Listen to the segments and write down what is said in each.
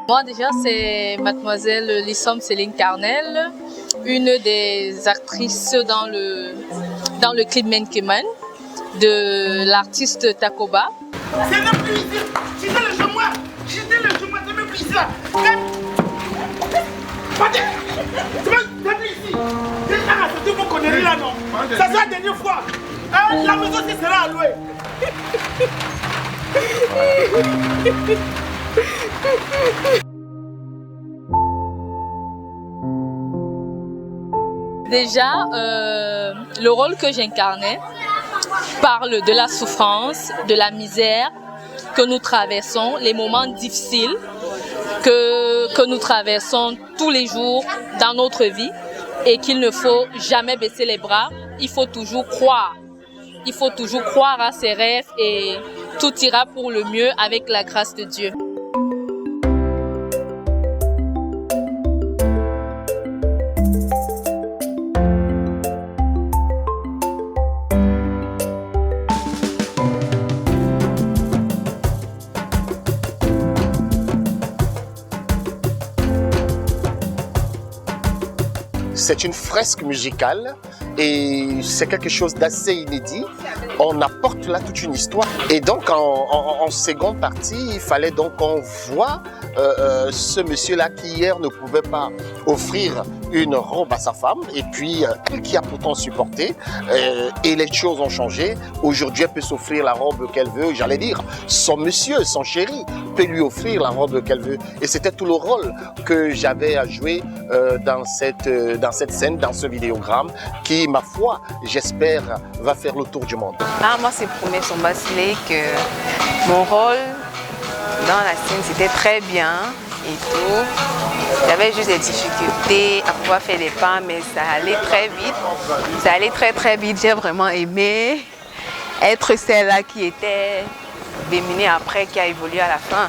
Moi déjà c'est mademoiselle Lissom Céline Carnel, une des actrices dans le clip Menkeman de l'artiste Takoba. C'est même plus ici. J'étais le chemin. J'étais le chemin. C'est même plus ici là. C'est même plus ici. C'est vos conneries là non. Ça sera la dernière fois. La maison sera allouée. Déjà, le rôle que j'incarnais parle de la souffrance, de la misère que nous traversons, les moments difficiles que nous traversons tous les jours dans notre vie et qu'il ne faut jamais baisser les bras, il faut toujours croire. Il faut toujours croire à ses rêves et tout ira pour le mieux avec la grâce de Dieu. C'est une fresque musicale et c'est quelque chose d'assez inédit. On apporte là toute une histoire. Et donc en seconde partie, il fallait donc qu'on voit ce monsieur-là qui hier ne pouvait pas offrir une robe à sa femme et puis elle qui a pourtant supporté et les choses ont changé. Aujourd'hui, elle peut s'offrir la robe qu'elle veut. J'allais dire, son monsieur, son chéri peut lui offrir la robe qu'elle veut. Et c'était tout le rôle que j'avais à jouer dans cette scène, dans ce vidéogramme qui, ma foi, j'espère, va faire le tour du monde. Ah, moi, c'est pour mes Sombasley que mon rôle dans la scène, c'était très bien et tout. J'avais juste des difficultés à pouvoir faire les pas, mais ça allait très vite. Ça allait très très vite. J'ai vraiment aimé être celle-là qui était déminée après, qui a évolué à la fin.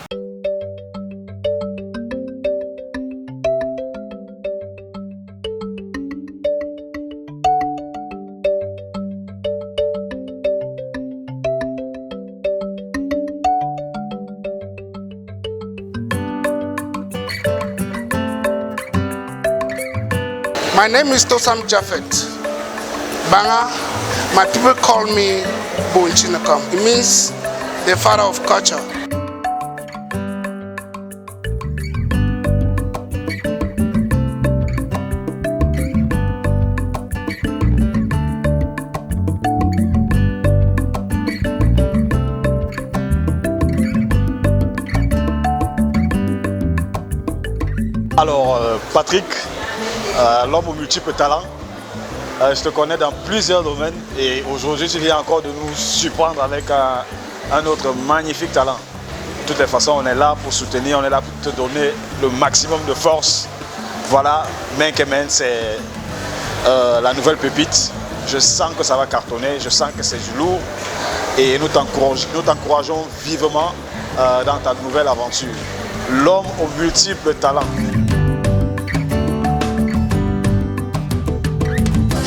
My name is Tosam Jaffet Banga. My people call me Bunchinakam. It means the father of culture. Alors, Patrick, l'homme aux multiples talents, je te connais dans plusieurs domaines et aujourd'hui tu viens encore de nous surprendre avec un autre magnifique talent. De toutes les façons, on est là pour soutenir, on est là pour te donner le maximum de force. Voilà, Menkemen, c'est la nouvelle pépite. Je sens que ça va cartonner, je sens que c'est du lourd et nous t'encourageons vivement dans ta nouvelle aventure. L'homme aux multiples talents.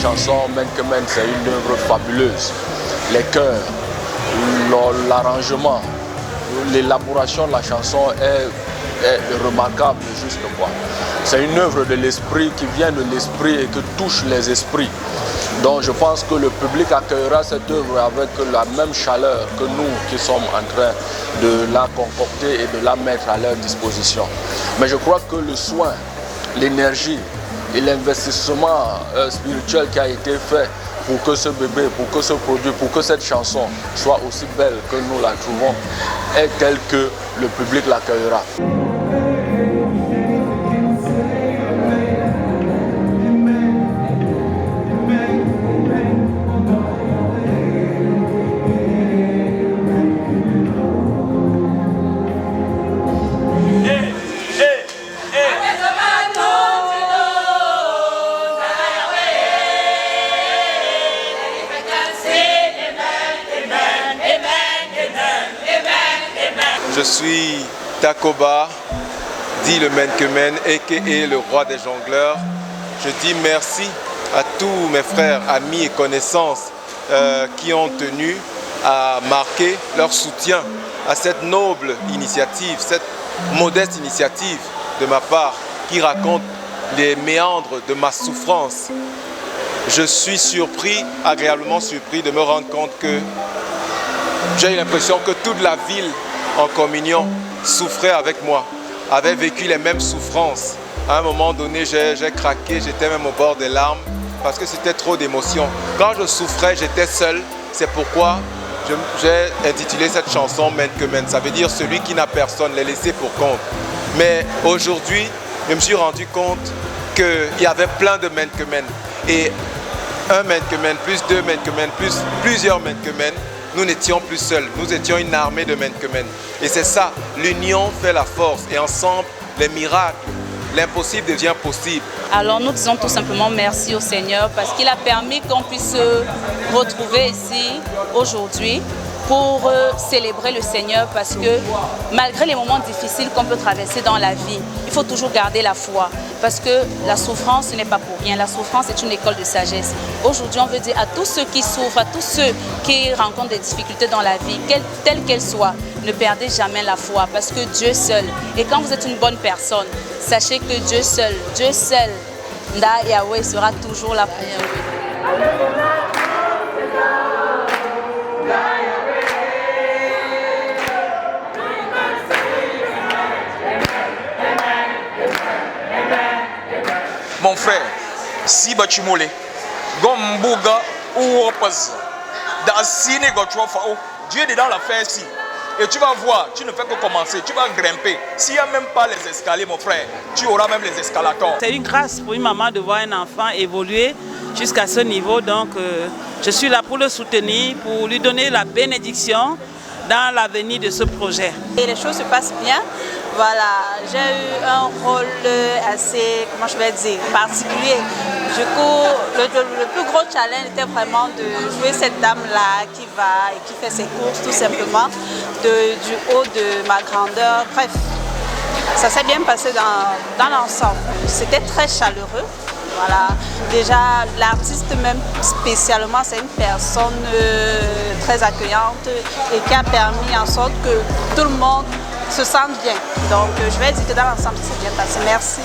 La chanson Menkemen, c'est une œuvre fabuleuse. Les chœurs, l'arrangement, l'élaboration de la chanson est remarquable, juste quoi. C'est une œuvre de l'esprit qui vient de l'esprit et qui touche les esprits. Donc je pense que le public accueillera cette œuvre avec la même chaleur que nous qui sommes en train de la concocter et de la mettre à leur disposition. Mais je crois que le soin, l'énergie et l'investissement spirituel qui a été fait pour que ce bébé, pour que ce produit, pour que cette chanson soit aussi belle que nous la trouvons, est tel que le public l'accueillera. Je suis Takoba, dit le Menkemen, a.k.a. le roi des jongleurs. Je dis merci à tous mes frères, amis et connaissances qui ont tenu à marquer leur soutien à cette noble initiative, cette modeste initiative de ma part qui raconte les méandres de ma souffrance, je suis surpris, agréablement surpris de me rendre compte que j'ai eu l'impression que toute la ville en communion souffrait avec moi, avait vécu les mêmes souffrances. À un moment donné, j'ai craqué, j'étais même au bord des larmes parce que c'était trop d'émotions. Quand je souffrais, j'étais seul. C'est pourquoi j'ai intitulé cette chanson Men que Men. Ça veut dire celui qui n'a personne, les laissés pour compte. Mais aujourd'hui, je me suis rendu compte qu'il y avait plein de Men que Men. Et un Men que Men, plus deux Men que Men, plus plusieurs Men que Men, nous n'étions plus seuls. Nous étions une armée de Men que Men. Et c'est ça, l'union fait la force. Et ensemble, les miracles, l'impossible devient possible. Alors nous disons tout simplement merci au Seigneur parce qu'il a permis qu'on puisse se retrouver ici aujourd'hui pour célébrer le Seigneur, parce que malgré les moments difficiles qu'on peut traverser dans la vie, il faut toujours garder la foi, parce que la souffrance, ce n'est pas pour rien. La souffrance est une école de sagesse. Aujourd'hui, on veut dire à tous ceux qui souffrent, à tous ceux qui rencontrent des difficultés dans la vie, telles qu'elles soient, ne perdez jamais la foi, parce que Dieu seul, et quand vous êtes une bonne personne, sachez que Dieu seul, Nda Yahweh sera toujours là pour vous. Mon frère, si Bachimole, Gombuga ou Opaz, dans Sine Gotchofao, Dieu est dans l'affaire ici. Et tu vas voir, tu ne fais que commencer, tu vas grimper. S'il n'y a même pas les escaliers, mon frère, tu auras même les escalators. C'est une grâce pour une maman de voir un enfant évoluer jusqu'à ce niveau. Donc, je suis là pour le soutenir, pour lui donner la bénédiction dans l'avenir de ce projet. Et les choses se passent bien. Voilà, j'ai eu un rôle assez, comment je vais dire, particulier. Du coup, le plus gros challenge était vraiment de jouer cette dame-là qui va et qui fait ses courses tout simplement du haut de ma grandeur. Bref, ça s'est bien passé dans l'ensemble. C'était très chaleureux. Voilà. Déjà, l'artiste même spécialement, c'est une personne très accueillante et qui a permis en sorte que tout le monde se sente bien. Donc, je vais dire que dans l'ensemble, c'est bien passé. Merci.